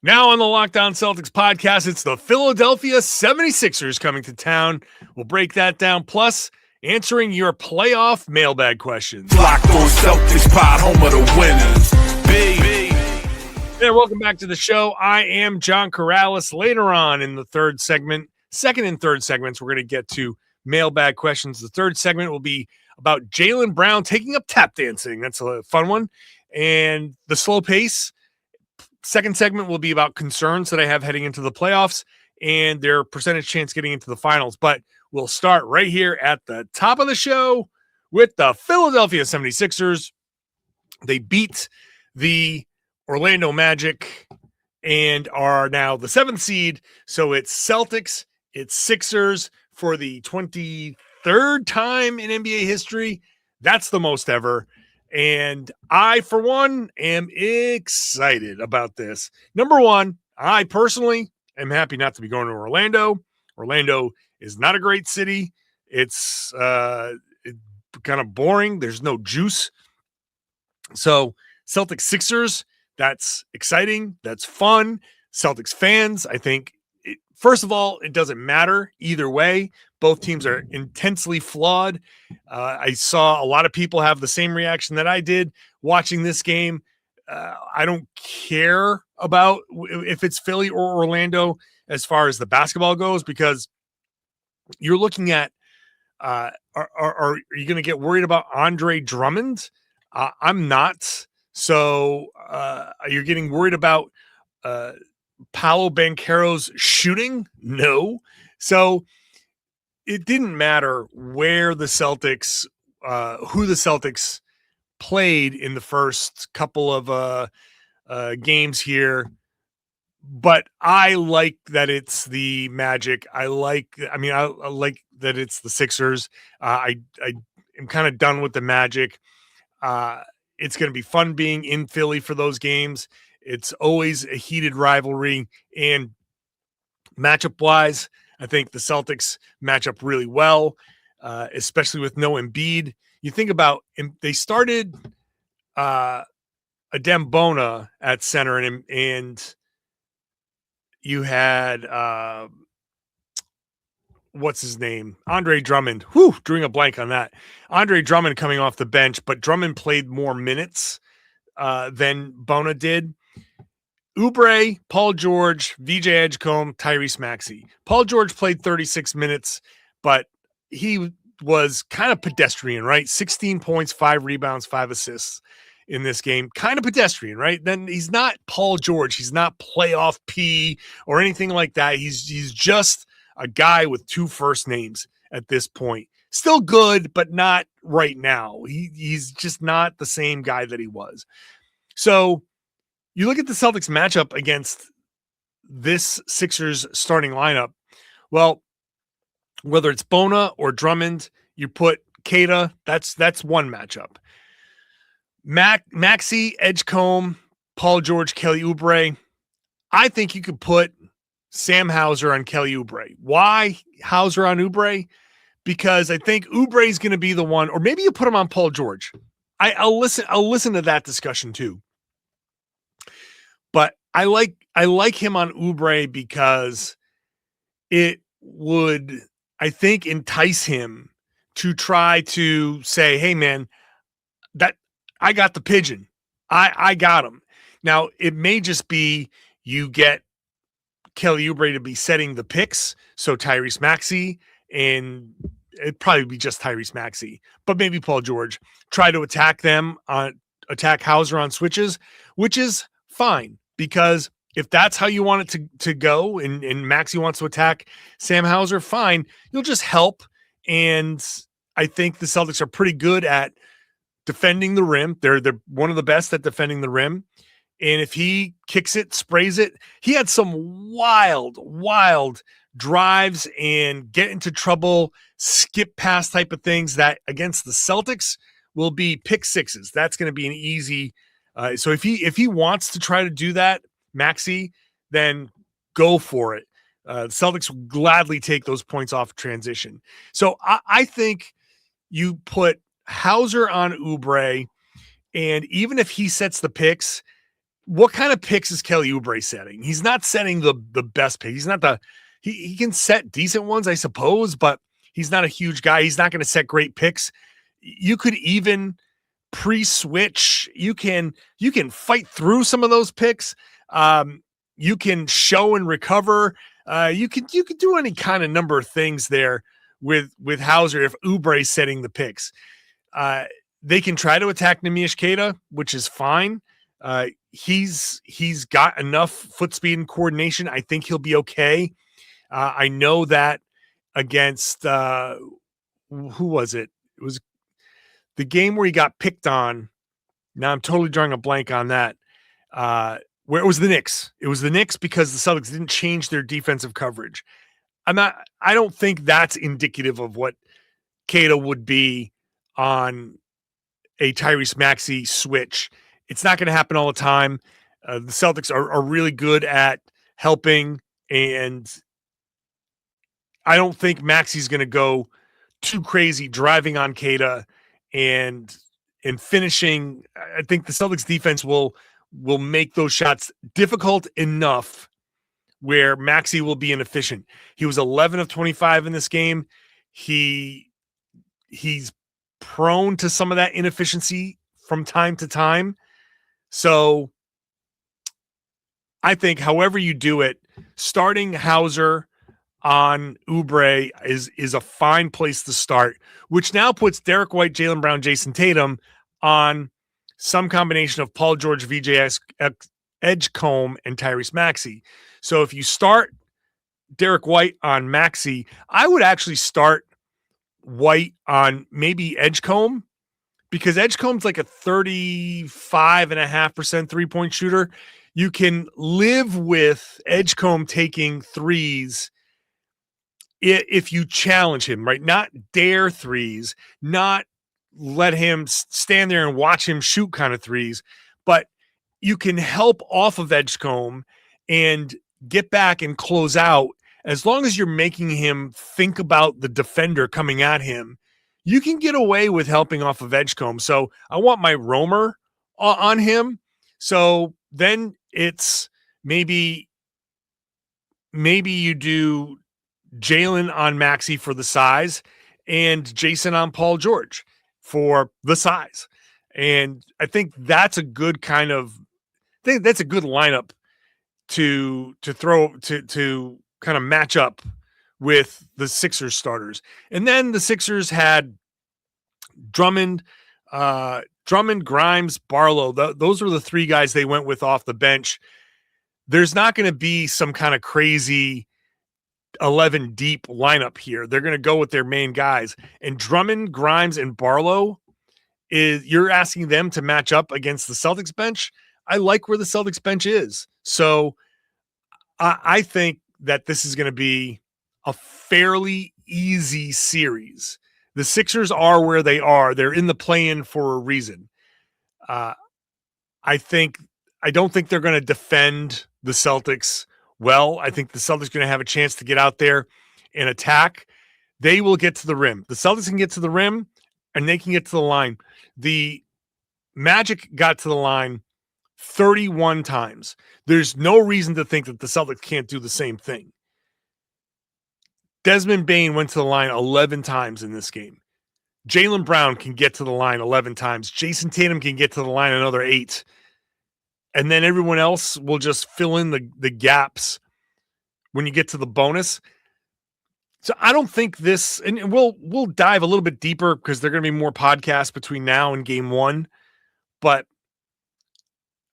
Now on the Lockdown Celtics podcast, it's the Philadelphia 76ers coming to town. We'll break that down, plus answering your playoff mailbag questions. Locked on Celtics pod, home of the winners. Big. Yeah, welcome back to the show. I am John Karalis. Later on in the second and third segments, we're going to get to mailbag questions. The third segment will be about Jaylen Brown taking up tap dancing. That's a fun one. And the slow pace. Second segment will be about concerns that I have heading into the playoffs and their percentage chance getting into the finals. But we'll start right here at the top of the show with the Philadelphia 76ers. They beat the Orlando Magic and are now the 7th seed. So it's Celtics, it's Sixers for the 23rd time in NBA history. That's the most ever. And I, for one, am excited about this. Number one, I personally am happy not to be going to Orlando. Orlando is not a great city. It's kind of boring. There's no juice. So Celtics Sixers, that's exciting. That's fun. Celtics fans, I think, first of all, it doesn't matter either way. Both teams are intensely flawed. I saw a lot of people have the same reaction that I did watching this game. I don't care about if it's Philly or Orlando as far as the basketball goes, because you're looking at are you going to get worried about Andre Drummond? I'm not. So you're getting worried about Paolo Banchero's shooting? No. So it didn't matter where the Celtics, who the Celtics played in the first couple of games here. But I like that it's the Magic. I like that it's the Sixers. I am kind of done with the Magic. It's going to be fun being in Philly for those games. It's always a heated rivalry, and matchup-wise, I think the Celtics match up really well, especially with no Embiid. You think about they started Adem Bona at center, and you had what's his name? Andre Drummond. Drawing a blank on that. Andre Drummond coming off the bench, but Drummond played more minutes than Bona did. Oubre, Paul George, VJ Edgecombe, Tyrese Maxey. Paul George played 36 minutes, but he was kind of pedestrian, right? 16 points, 5 rebounds, 5 assists in this game. Kind of pedestrian, right? Then he's not Paul George. He's not playoff P or anything like that. He's just a guy with 2 first names at this point. Still good, but not right now. He's just not the same guy that he was. So you look at the Celtics matchup against this Sixers starting lineup. Well, whether it's Bona or Drummond, you put Keita, that's one matchup. Maxey, Edgecombe, Paul George, Kelly Oubre. I think you could put Sam Hauser on Kelly Oubre. Why Hauser on Oubre? Because I think Oubre is going to be the one, or maybe you put him on Paul George. I'll listen to that discussion too. But I like him on Oubre because it would, I think, entice him to try to say, hey man, that I got the pigeon. I got him. Now it may just be you get Kelly Oubre to be setting the picks. So Tyrese Maxey, and it'd probably be just Tyrese Maxey, but maybe Paul George try to attack Hauser on switches, which is fine. Because if that's how you want it to go, and Maxey wants to attack Sam Hauser, fine. You'll just help. And I think the Celtics are pretty good at defending the rim. They're one of the best at defending the rim. And if he kicks it, sprays it, he had some wild drives and get into trouble, skip pass type of things that against the Celtics will be pick sixes. That's going to be an easy. So if he wants to try to do that, Maxey, then go for it. The Celtics will gladly take those points off transition. So I think you put Hauser on Oubre, and even if he sets the picks, what kind of picks is Kelly Oubre setting? He's not setting the best pick. He's not he can set decent ones, I suppose, but he's not a huge guy. He's not going to set great picks. You could even pre-switch. You can fight through some of those picks. You can show and recover. You could do any kind of number of things there with Hauser if Oubre's setting the picks. They can try to attack Neemias Queta, which is fine. He's got enough foot speed and coordination. I think he'll be okay. I know that against who was it? It was the game where he got picked on. Now I'm totally drawing a blank on that. Where it was the Knicks. It was the Knicks because the Celtics didn't change their defensive coverage. I don't think that's indicative of what Queta would be on a Tyrese Maxey switch. It's not going to happen all the time. The Celtics are really good at helping, and I don't think Maxey's going to go too crazy driving on Queta and finishing. I think the Celtics defense will make those shots difficult enough where Maxey will be inefficient. He was 11 of 25 in this game. He's prone to some of that inefficiency from time to time. So I think however you do it, starting Hauser on Oubre is a fine place to start, which now puts Derek White, Jaylen Brown, Jayson Tatum on some combination of Paul George, VJ Edgecombe, and Tyrese Maxey. So if you start Derek White on Maxey, I would actually start White on maybe Edgecombe, because Edgecombe's like a 35.5% three-point shooter. You can live with Edgecombe taking threes if you challenge him, right? Not dare threes, not let him stand there and watch him shoot kind of threes, but you can help off of Edgecombe and get back and close out. As long as you're making him think about the defender coming at him, you can get away with helping off of Edgecombe. So I want my roamer on him. So then it's maybe you do Jaylen on Maxey for the size and Jayson on Paul George for the size. And I think that's a good that's a good lineup to throw to kind of match up with the Sixers starters. And then the Sixers had Drummond, Grimes, Barlow. Those were the three guys they went with off the bench. There's not going to be some kind of crazy 11 deep lineup here. They're going to go with their main guys. And Drummond, Grimes, and Barlow, you're asking them to match up against the Celtics bench. I like where the Celtics bench is. So I think that this is going to be a fairly easy series. The Sixers are where they are. They're in the play-in for a reason. I don't think they're going to defend the Celtics well. I think the Celtics are going to have a chance to get out there and attack. They will get to the rim. The Celtics can get to the rim, and they can get to the line. The Magic got to the line 31 times. There's no reason to think that the Celtics can't do the same thing. Desmond Bane went to the line 11 times in this game. Jaylen Brown can get to the line 11 times. Jayson Tatum can get to the line another 8. And then everyone else will just fill in the gaps when you get to the bonus. So I don't think this, and we'll dive a little bit deeper because there are going to be more podcasts between now and game 1, but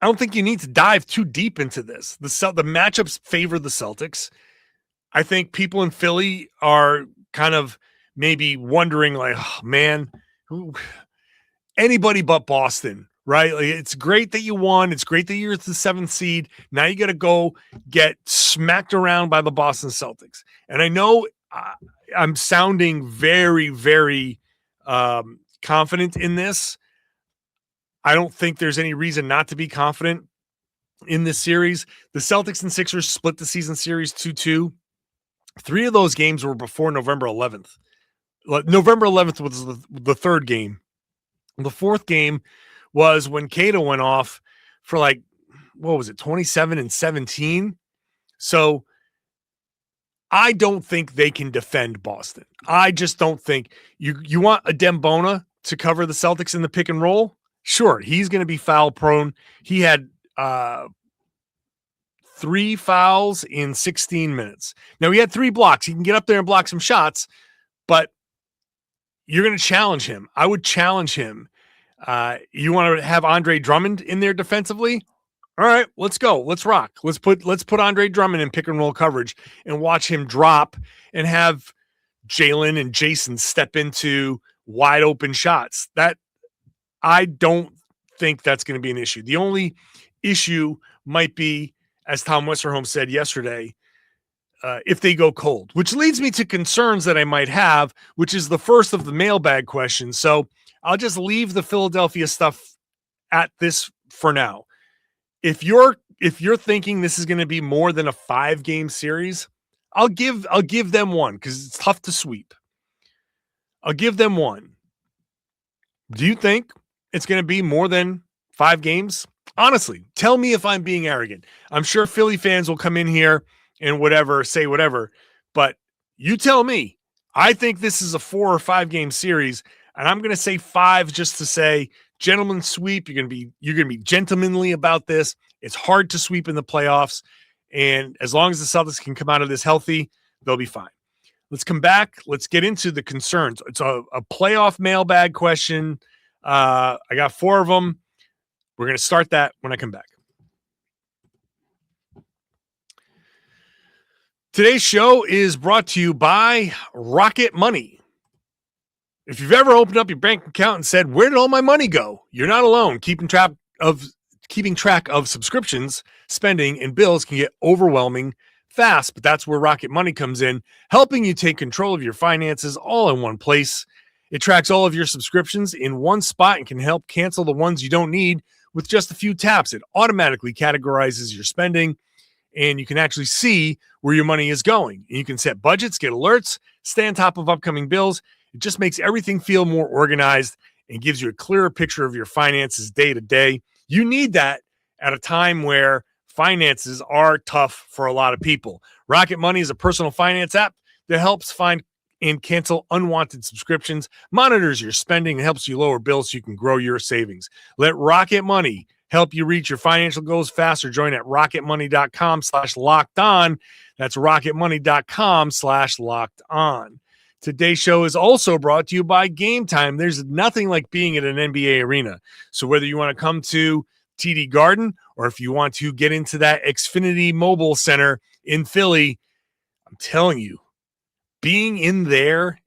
I don't think you need to dive too deep into this. The matchups favor the Celtics. I think people in Philly are kind of maybe wondering, like, oh, man, anybody but Boston, right? Like, it's great that you won. It's great that you're the 7th seed. Now you got to go get smacked around by the Boston Celtics. And I know I'm sounding very, very confident in this. I don't think there's any reason not to be confident in this series. The Celtics and Sixers split the season series 2-2. 3 of those games were before November 11th. November 11th was the third game. The fourth game was when Queta went off for like what was it, 27-17. So I don't think they can defend Boston. I just don't think you want a Dembona to cover the Celtics in the pick and roll. Sure, he's going to be foul prone. He had 3 fouls in 16 minutes. Now, he had 3 blocks. He can get up there and block some shots, but you're going to challenge him. I would challenge him. You want to have Andre Drummond in there defensively? All right, let's go. Let's rock. Let's put Andre Drummond in pick and roll coverage and watch him drop and have Jaylen and Jayson step into wide open shots. That I don't think that's going to be an issue. The only issue might be, as Tom Westerholm said yesterday, if they go cold, which leads me to concerns that I might have, which is the first of the mailbag questions. So I'll just leave the Philadelphia stuff at this for now. If you're thinking this is going to be more than a 5-game series, I'll give them one because it's tough to sweep. I'll give them one. Do you think it's going to be more than 5 games? Honestly, tell me if I'm being arrogant. I'm sure Philly fans will come in here and say whatever, but you tell me. I think this is a 4 or 5 game series, and I'm going to say 5 just to say gentlemen sweep. You're going to be gentlemanly about this. It's hard to sweep in the playoffs, and as long as the Celtics can come out of this healthy, they'll be fine. Let's come back. Let's get into the concerns. It's a playoff mailbag question. I got 4 of them. We're going to start that when I come back. Today's show is brought to you by Rocket Money. If you've ever opened up your bank account and said, "Where did all my money go?" You're not alone. Keeping track of subscriptions, spending, and bills can get overwhelming fast, but that's where Rocket Money comes in, helping you take control of your finances all in one place. It tracks all of your subscriptions in one spot and can help cancel the ones you don't need with just a few taps. It automatically categorizes your spending, and you can actually see where your money is going. And you can set budgets, get alerts, stay on top of upcoming bills. It just makes everything feel more organized and gives you a clearer picture of your finances day to day. You need that at a time where finances are tough for a lot of people. Rocket Money is a personal finance app that helps find and cancel unwanted subscriptions, monitors your spending, and helps you lower bills so you can grow your savings. Let Rocket Money help you reach your financial goals faster. Join at rocketmoney.com/lockedon. That's rocketmoney.com/lockedon. Today's show is also brought to you by Gametime. There's nothing like being at an NBA arena. So whether you want to come to TD Garden or if you want to get into that Xfinity Mobile Center in Philly, I'm telling you, being in there,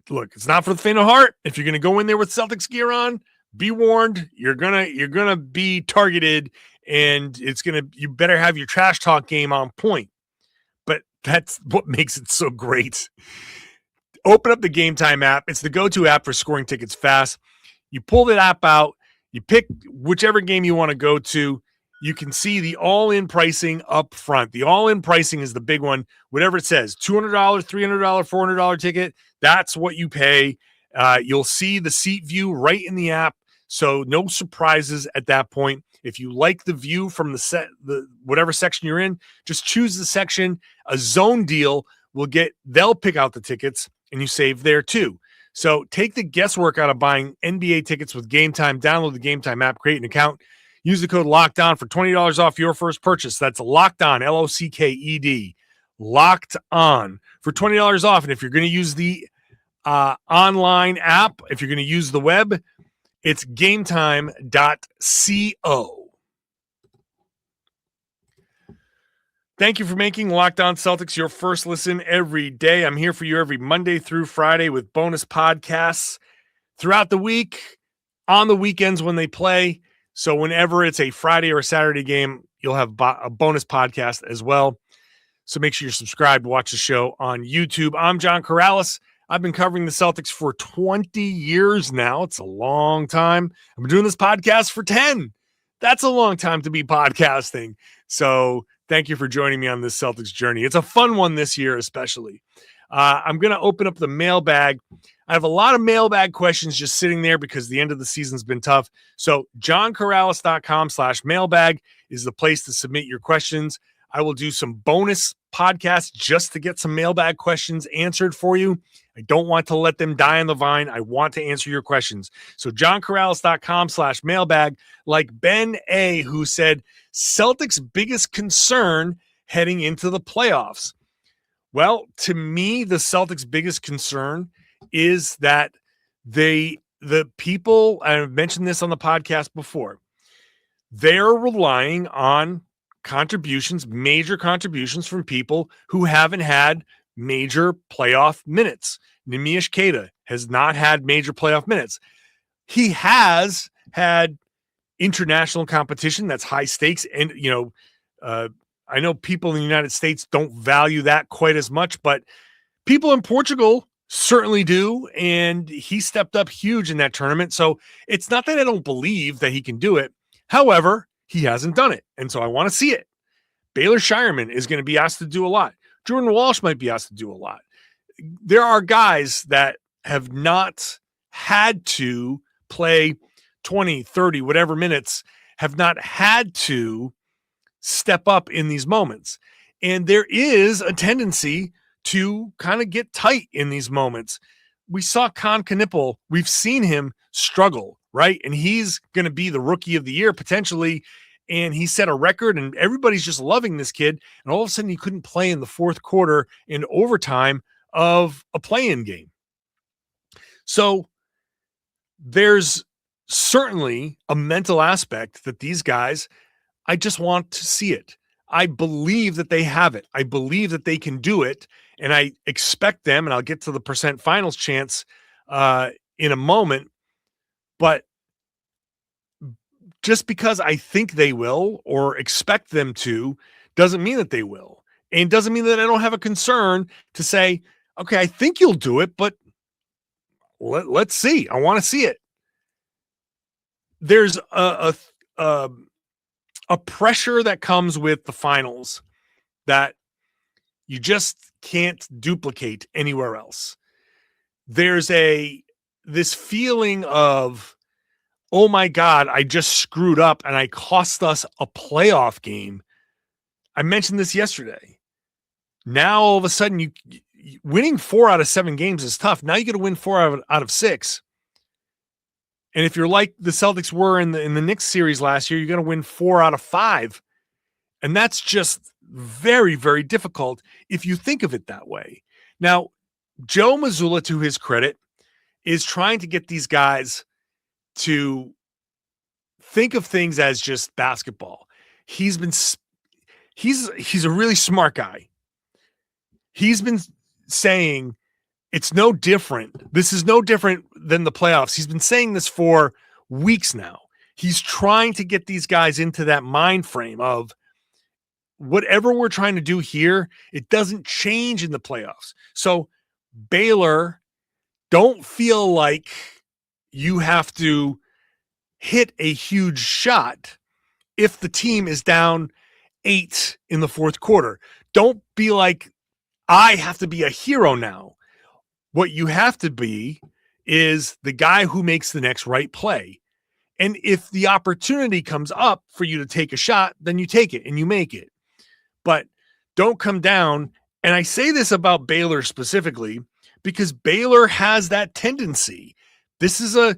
look, it's not for the faint of heart. If you're going to go in there with Celtics gear on, be warned, you're gonna be targeted, and you better have your trash talk game on point. But that's what makes it so great. Open up the Gametime app. It's the go-to app for scoring tickets fast. You pull that app out, you pick whichever game you want to go to. You can see the all-in pricing up front. The all-in pricing is the big one. Whatever it says, $200, $300, $400 ticket, that's what you pay. You'll see the seat view right in the app, so no surprises at that point. If you like the view from the whatever section you're in, just choose the section. A zone deal they'll pick out the tickets, and you save there too. So take the guesswork out of buying NBA tickets with Gametime. Download the Gametime app, create an account. Use the code LOCKEDON for $20 off your first purchase. That's Locked On, LOCKED. Locked On for $20 off. And if you're going to use the online app, if you're going to use the web, it's gametime.co. Thank you for making Locked On Celtics your first listen every day. I'm here for you every Monday through Friday with bonus podcasts throughout the week, on the weekends when they play. So whenever it's a Friday or a Saturday game, you'll have a bonus podcast as well. So make sure you're subscribed. Watch the show on YouTube. I'm John Karalis. I've been covering the Celtics for 20 years now. It's a long time. I've been doing this podcast for 10. That's a long time to be podcasting. So thank you for joining me on this Celtics journey. It's a fun one this year, especially. I'm going to open up the mailbag. I have a lot of mailbag questions just sitting there because the end of the season's been tough. So johnkaralis.com/mailbag is the place to submit your questions. I will do some bonus podcasts just to get some mailbag questions answered for you. I don't want to let them die on the vine. I want to answer your questions. So johnkaralis.com/mailbag, like Ben A., who said, Celtics' biggest concern heading into the playoffs. Well, to me, the Celtics' biggest concern is that the people, I've mentioned this on the podcast before, they're relying on contributions, major contributions from people who haven't had major playoff minutes. Neemias Queta has not had major playoff minutes. He has had international competition that's high stakes. And, I know people in the United States don't value that quite as much, but people in Portugal certainly do. And he stepped up huge in that tournament. So it's not that I don't believe that he can do it. However, he hasn't done it. And so I want to see it. Baylor Shireman is going to be asked to do a lot. Jordan Walsh might be asked to do a lot. There are guys that have not had to play 20, 30, whatever minutes, have not had to step up in these moments. And there is a tendency to kind of get tight in these moments. We saw Con Knipple. We've seen him struggle, right? And he's going to be the rookie of the year potentially. And he set a record and everybody's just loving this kid. And all of a sudden he couldn't play in the fourth quarter in overtime of a play-in game. So there's certainly a mental aspect that these guys, I just want to see it. I believe that they have it. I believe that they can do it. And I expect them, and I'll get to the percent finals chance in a moment. But just because I think they will or expect them to doesn't mean that they will. And doesn't mean that I don't have a concern to say, okay, I think you'll do it, but let's see. I want to see it. There's a pressure that comes with the finals that you just can't duplicate anywhere else. There's this feeling of, oh my God, I just screwed up and I cost us a playoff game. I mentioned this yesterday. Now all of a sudden you winning 4 out of 7 games is tough. Now you got to win 4 out of 6. And if you're like the Celtics were in the Knicks series last year, you're going to win 4 out of 5. And that's just very, very difficult if you think of it that way. Now, Joe Mazzulla, to his credit, is trying to get these guys to think of things as just basketball. He's a really smart guy. He's been saying it's no different. This is no different than the playoffs. He's been saying this for weeks now. He's trying to get these guys into that mind frame of whatever we're trying to do here, it doesn't change in the playoffs. So Baylor, don't feel like you have to hit a huge shot if the team is down 8 in the fourth quarter. Don't be like, I have to be a hero now. What you have to be is the guy who makes the next right play. And if the opportunity comes up for you to take a shot, then you take it and you make it. But don't come down. And I say this about Baylor specifically because Baylor has that tendency. This is a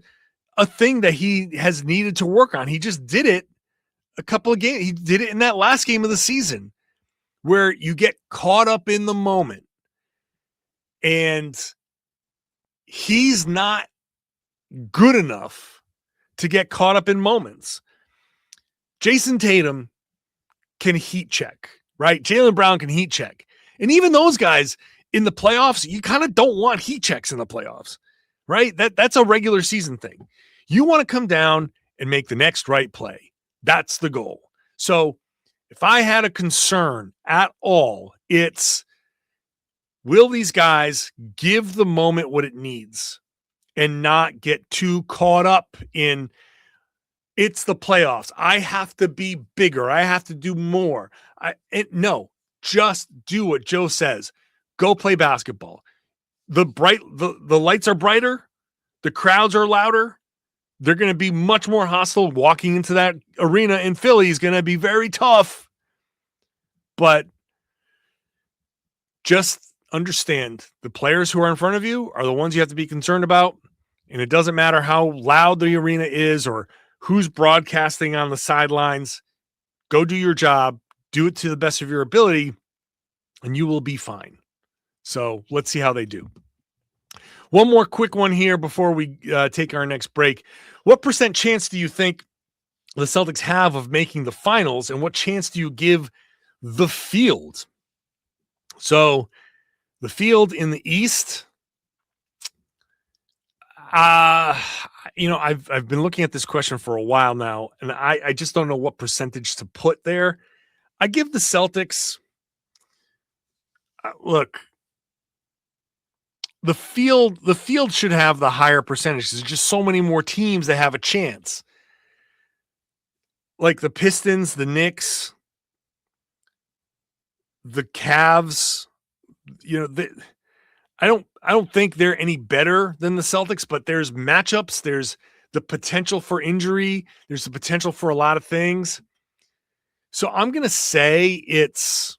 thing that he has needed to work on. He just did it a couple of games. He did it in that last game of the season where you get caught up in the moment. And he's not good enough to get caught up in moments. Jayson Tatum can heat check, right? Jaylen Brown can heat check. And even those guys in the playoffs, you kind of don't want heat checks in the playoffs, right? That's a regular season thing. You want to come down and make the next right play. That's the goal. So if I had a concern at all, it's, will these guys give the moment what it needs and not get too caught up in it's the playoffs. I have to be bigger. I have to do more. No, just do what Joe says. Go play basketball. The lights are brighter. The crowds are louder. they're going to be much more hostile. Walking into that arena in Philly is going to be very tough. But just understand the players who are in front of you are the ones you have to be concerned about. And it doesn't matter how loud the arena is or who's broadcasting on the sidelines. Go do your job, do it to the best of your ability, and you will be fine. So let's see how they do. One more quick one here before we take our next break. What % chance do you think the Celtics have of making the finals, and what chance do you give the field? So the field in the East, I've been looking at this question for a while now, and I just don't know what percentage to put there. I give the Celtics, look, the field should have the higher percentage. There's just so many more teams that have a chance. Like the Pistons, the Knicks, the Cavs, I don't think they're any better than the Celtics, but there's matchups, there's the potential for injury, there's the potential for a lot of things. So I'm going to say it's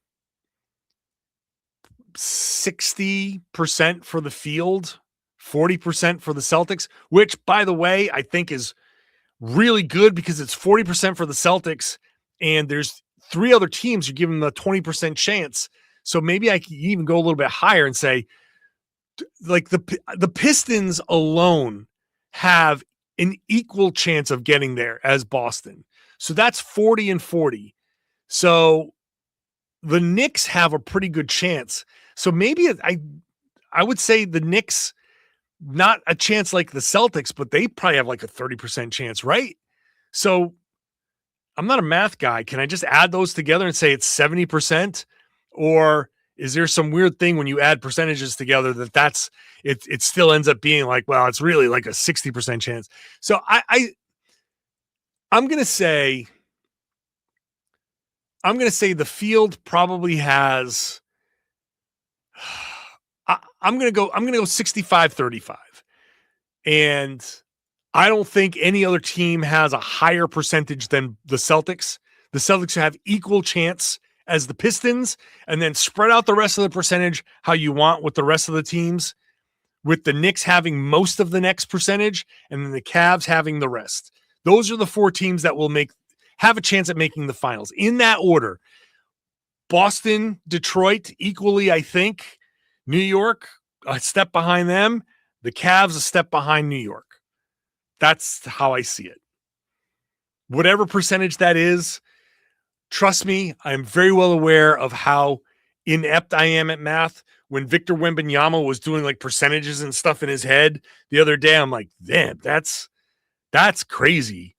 60% for the field, 40% for the Celtics, which, by the way, I think is really good because it's 40% for the Celtics and there's 3 other teams you're giving them a 20% chance. So maybe I can even go a little bit higher and say, like the Pistons alone have an equal chance of getting there as Boston. So that's 40 and 40. So the Knicks have a pretty good chance. So maybe I would say the Knicks, not a chance like the Celtics, but they probably have like a 30% chance, right? So I'm not a math guy. Can I just add those together and say it's 70%? Or is there some weird thing when you add percentages together that's it still ends up being like, well, it's really like a 60% chance. So I'm going to say the field probably has I'm going to go 65-35. And I don't think any other team has a higher percentage than the Celtics. The Celtics have equal chance as the Pistons, and then spread out the rest of the percentage how you want with the rest of the teams, with the Knicks having most of the next percentage and then the Cavs having the rest. Those are the 4 teams that will have a chance at making the finals. In that order, Boston, Detroit, equally, I think. New York, a step behind them. The Cavs, a step behind New York. That's how I see it. Whatever percentage that is, trust me, I'm very well aware of how inept I am at math. When Victor Wembanyama was doing like percentages and stuff in his head the other day, I'm like, damn, that's crazy.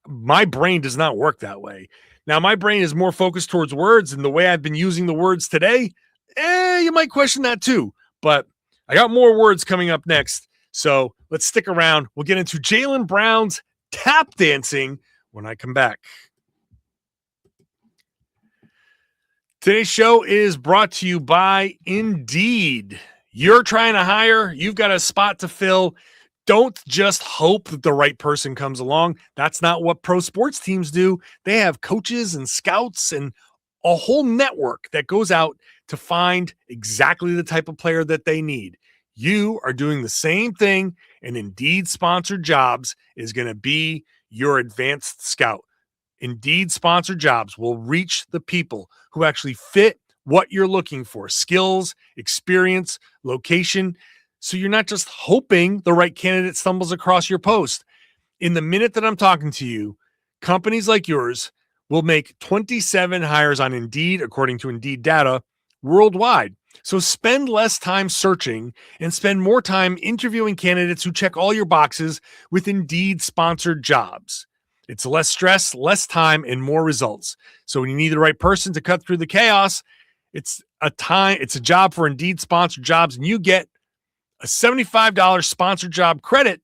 My brain does not work that way. Now, my brain is more focused towards words, and the way I've been using the words today, you might question that too. But I got more words coming up next, so let's stick around. We'll get into Jaylen Brown's tap dancing when I come back. Today's show is brought to you by Indeed. You're trying to hire, you've got a spot to fill. Don't just hope that the right person comes along. That's not what pro sports teams do. They have coaches and scouts and a whole network that goes out to find exactly the type of player that they need. You are doing the same thing, and Indeed Sponsored Jobs is going to be your advanced scout. Indeed Sponsored Jobs will reach the people who actually fit what you're looking for: skills, experience, location. So you're not just hoping the right candidate stumbles across your post. In the minute that I'm talking to you, companies like yours will make 27 hires on Indeed, according to Indeed data, worldwide. So spend less time searching and spend more time interviewing candidates who check all your boxes with Indeed Sponsored Jobs. It's less stress, less time, and more results. So when you need the right person to cut through the chaos, it's a job for Indeed Sponsored Jobs, and you get a $75 sponsored job credit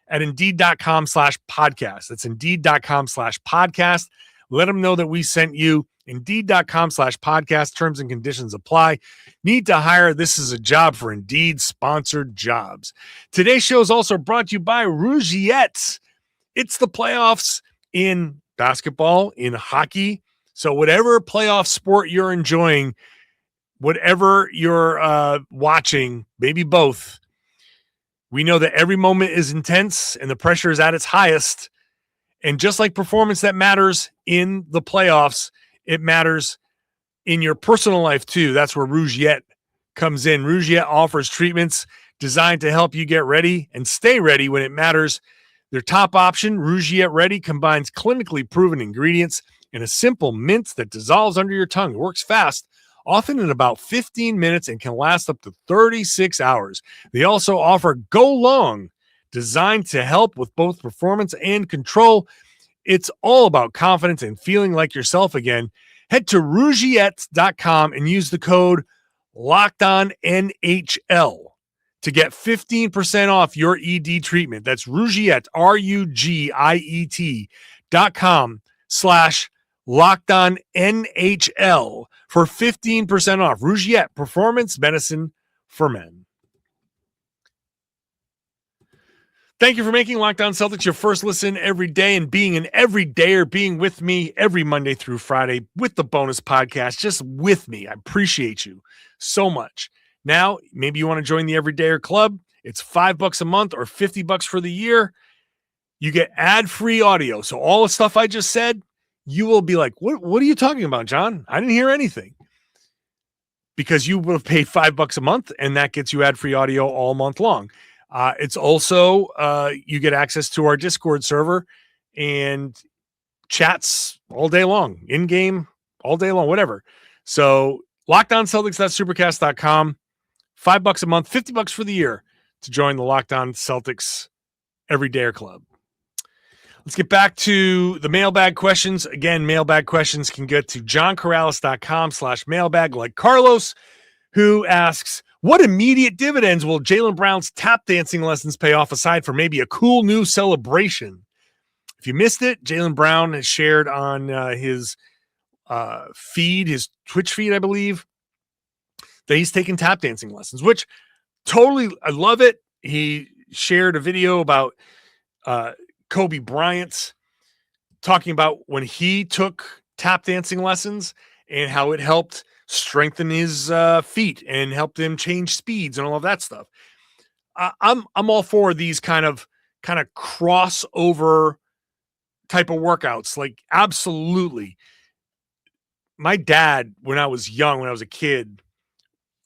at Indeed.com/podcast. That's Indeed.com/podcast. Let them know that we sent you. Indeed.com/podcast. Terms and conditions apply. Need to hire? This is a job for Indeed Sponsored Jobs. Today's show is also brought to you by Rugiet. It's the playoffs in basketball, in hockey. So whatever playoff sport you're enjoying, whatever you're watching, maybe both, we know that every moment is intense and the pressure is at its highest. And just like performance that matters in the playoffs, it matters in your personal life too. That's where Rugiet comes in. Rugiet offers treatments designed to help you get ready and stay ready when it matters. Their top option, Rugiet Ready, combines clinically proven ingredients in a simple mint that dissolves under your tongue. It works fast, often in about 15 minutes, and can last up to 36 hours. They also offer Go Long, designed to help with both performance and control. It's all about confidence and feeling like yourself again. Head to Rugiet.com and use the code LOCKEDONNHL to get 15% off your ED treatment. That's Rugiet, RUGIET.com/LOCKEDONNHL for 15% off. Rugiet, performance medicine for men. Thank you for making Locked On Celtics your first listen every day and being an everydayer, being with me every Monday through Friday with the bonus podcast, just with me. I appreciate you so much. Now, maybe you want to join the Everydayer Club. It's $5 a month or $50 for the year. You get ad-free audio. So all the stuff I just said, you will be like, what are you talking about, John? I didn't hear anything. Because you would have paid $5 a month, and that gets you ad-free audio all month long. It's also, you get access to our Discord server and chats all day long, in-game, all day long, whatever. So LockedOnCeltics.supercast.com, $5 a month, $50 for the year to join the Locked On Celtics Everydayer Club. Let's get back to the mailbag questions. Again, mailbag questions can get to johnkaralis.com/mailbag, like Carlos, who asks, what immediate dividends will Jaylen Brown's tap dancing lessons pay off aside from maybe a cool new celebration? If you missed it, Jaylen Brown has shared on his feed, his Twitch feed, I believe, that he's taking tap dancing lessons, which totally, I love it. He shared a video about Kobe Bryant talking about when he took tap dancing lessons and how it helped strengthen his feet and helped him change speeds and all of that stuff. I'm all for these kind of crossover type of workouts. Like, absolutely. My dad, when I was young, when I was a kid,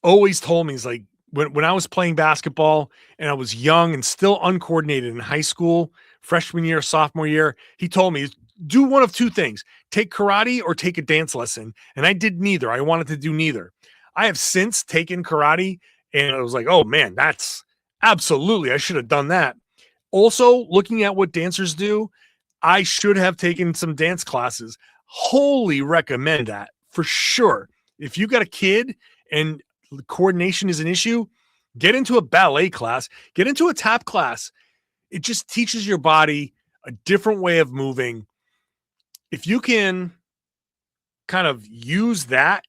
always told me, he's like, when I was playing basketball and I was young and still uncoordinated in high school, freshman year, sophomore year, he told me, do one of two things: take karate or take a dance lesson. And I did neither. I wanted to do neither. I have since taken karate and I was like, oh man, that's absolutely, I should have done that. Also, looking at what dancers do, I should have taken some dance classes. Wholly recommend that for sure. If you got a kid and coordination is an issue, get into a ballet class, get into a tap class. It just teaches your body a different way of moving. If you can kind of use that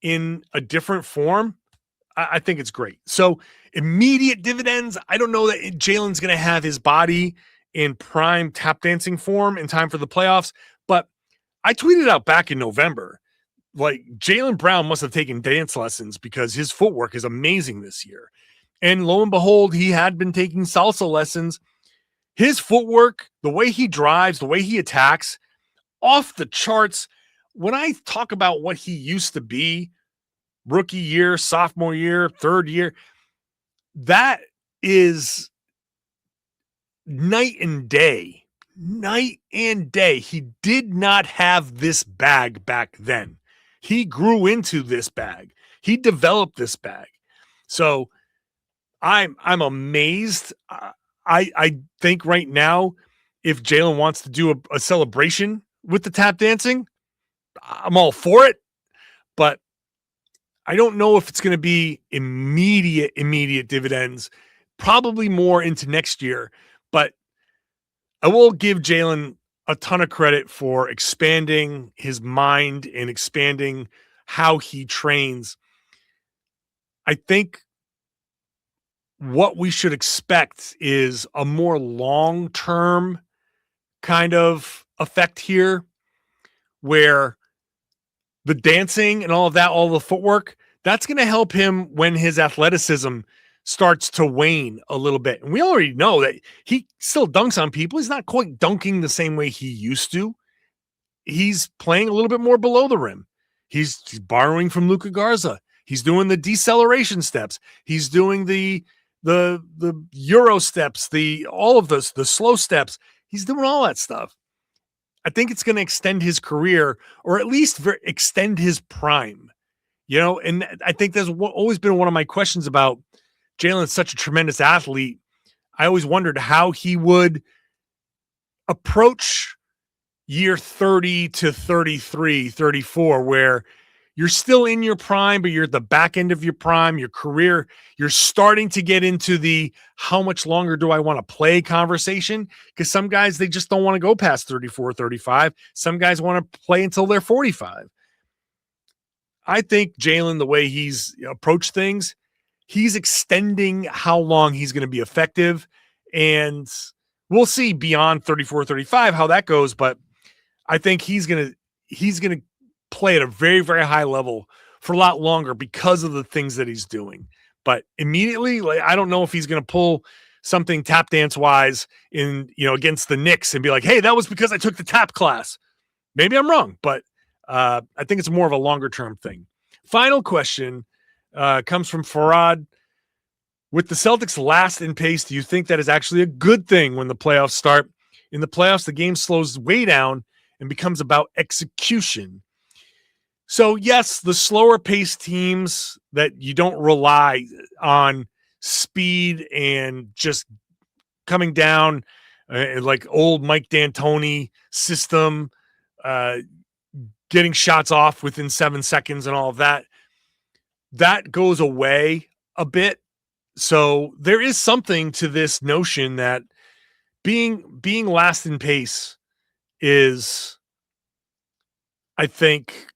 in a different form, I think it's great. So immediate dividends, I don't know that Jaylen's going to have his body in prime tap dancing form in time for the playoffs, but I tweeted out back in November, like, Jaylen Brown must have taken dance lessons because his footwork is amazing this year. And lo and behold, he had been taking salsa lessons. His footwork, the way he drives, the way he attacks, off the charts. When I talk about what he used to be, rookie year, sophomore year, third year, that is night and day. Night and day. He did not have this bag back then. He grew into this bag. He developed this bag. So I'm amazed. I think right now, if Jaylen wants to do a celebration with the tap dancing, I'm all for it. But I don't know if it's going to be immediate dividends, probably more into next year. But I will give Jaylen a ton of credit for expanding his mind and expanding how he trains. I think what we should expect is a more long-term kind of effect here where the dancing and all of that, all the footwork, that's going to help him when his athleticism starts to wane a little bit. And we already know that he still dunks on people. He's not quite dunking the same way he used to. He's playing a little bit more below the rim. He's borrowing from Luka Garza. He's doing the deceleration steps. He's doing the Euro steps, all of the slow steps. He's doing all that stuff. I think it's going to extend his career, or at least extend his prime. And I think that's always been one of my questions about Jaylen's such a tremendous athlete. I always wondered how he would approach year 30 to 33, 34, where you're still in your prime, but you're at the back end of your prime, your career. You're starting to get into the how much longer do I want to play conversation? Because some guys, they just don't want to go past 34, 35. Some guys want to play until they're 45. I think Jaylen, the way he's approached things, he's extending how long he's going to be effective. And we'll see beyond 34, 35 how that goes. But I think he's going to play at a very, very high level for a lot longer because of the things that he's doing. But immediately, I don't know if he's going to pull something tap dance wise against the Knicks and be like, hey, that was because I took the tap class. Maybe I'm wrong, but I think it's more of a longer term thing. Final question comes from Farad. With the Celtics last in pace, do you think that is actually a good thing when the playoffs start? In the playoffs, the game slows way down and becomes about execution. So yes, the slower paced teams that you don't rely on speed and just coming down like old Mike D'Antoni system, getting shots off within 7 seconds and all of that, that goes away a bit. So there is something to this notion that being last in pace is, I think,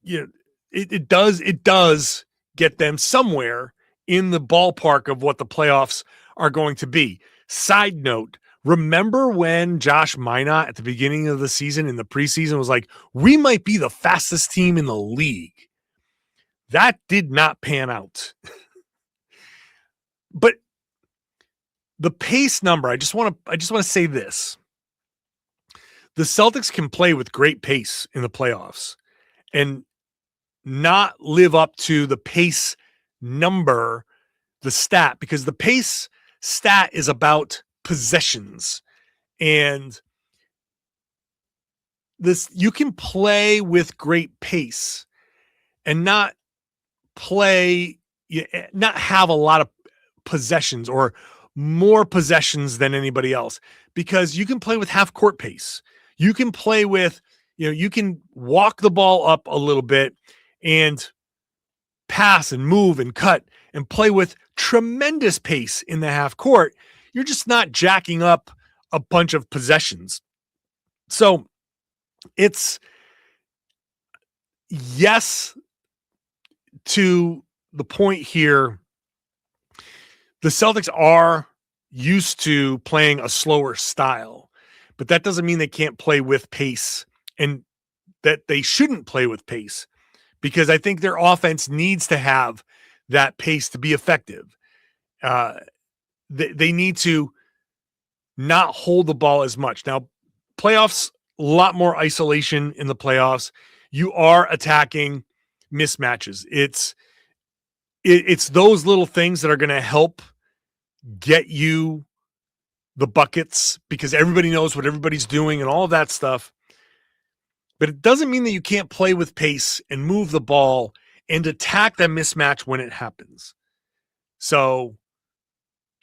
it does get them somewhere in the ballpark of what the playoffs are going to be. Side note, remember when Josh Minot at the beginning of the season in the preseason was like, we might be the fastest team in the league? That did not pan out. But the pace number, I just want to say this. The Celtics can play with great pace in the playoffs and not live up to the pace number, the stat, because the pace stat is about possessions. And you can play with great pace and not have a lot of possessions or more possessions than anybody else, because you can play with half court pace. You can play with, you can walk the ball up a little bit and pass and move and cut and play with tremendous pace in the half court. You're just not jacking up a bunch of possessions. So it's yes to the point here. The Celtics are used to playing a slower style, but that doesn't mean they can't play with pace and that they shouldn't play with pace, because I think their offense needs to have that pace to be effective. They need to not hold the ball as much. Now, playoffs, a lot more isolation in the playoffs. You are attacking mismatches. It's those little things that are going to help get you the buckets, because everybody knows what everybody's doing and all of that stuff. But it doesn't mean that you can't play with pace and move the ball and attack that mismatch when it happens. So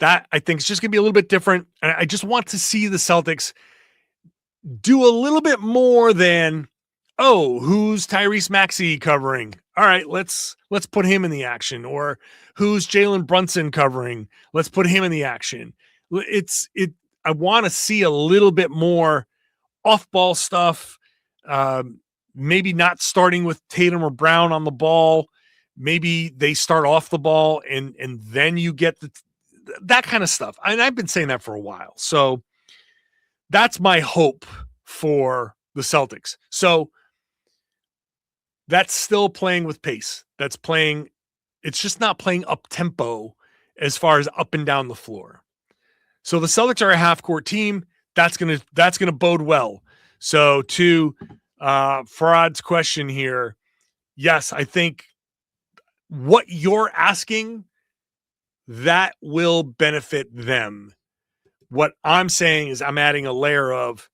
that, I think, is just going to be a little bit different. And I just want to see the Celtics do a little bit more than, oh, who's Tyrese Maxey covering? All right, let's put him in the action. Or who's Jalen Brunson covering? Let's put him in the action. I want to see a little bit more off-ball stuff. Maybe not starting with Tatum or Brown on the ball. Maybe they start off the ball and then you get that kind of stuff. And I've been saying that for a while. So that's my hope for the Celtics. So that's still playing with pace. It's just not playing up tempo as far as up and down the floor. So the Celtics are a half court team. That's gonna bode well. So to Farad's question here, yes, I think what you're asking, that will benefit them. What I'm saying is I'm adding a layer of,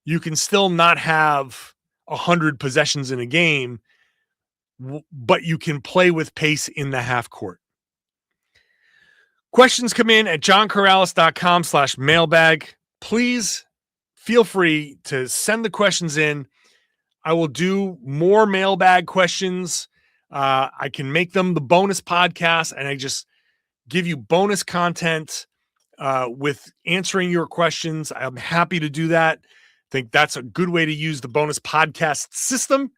you can still not have 100 possessions in a game, but you can play with pace in the half court. Questions come in at johnkaralis.com/mailbag. Please feel free to send the questions in. I will do more mailbag questions. I can make them the bonus podcast, and I just give you bonus content with answering your questions. I'm happy to do that. I think that's a good way to use the bonus podcast system.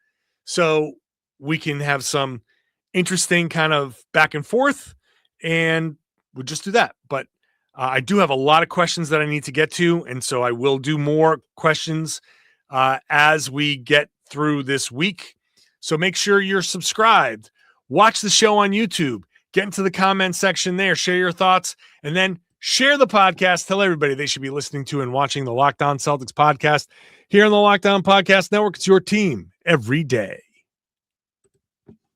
So we can have some interesting kind of back and forth, and we'll just do that. But I do have a lot of questions that I need to get to, and so I will do more questions as we get through this week. So make sure you're subscribed. Watch the show on YouTube. Get into the comment section there. Share your thoughts, and then share the podcast. Tell everybody they should be listening to and watching the Locked On Celtics podcast here on the Locked On Podcast Network. It's your team every day.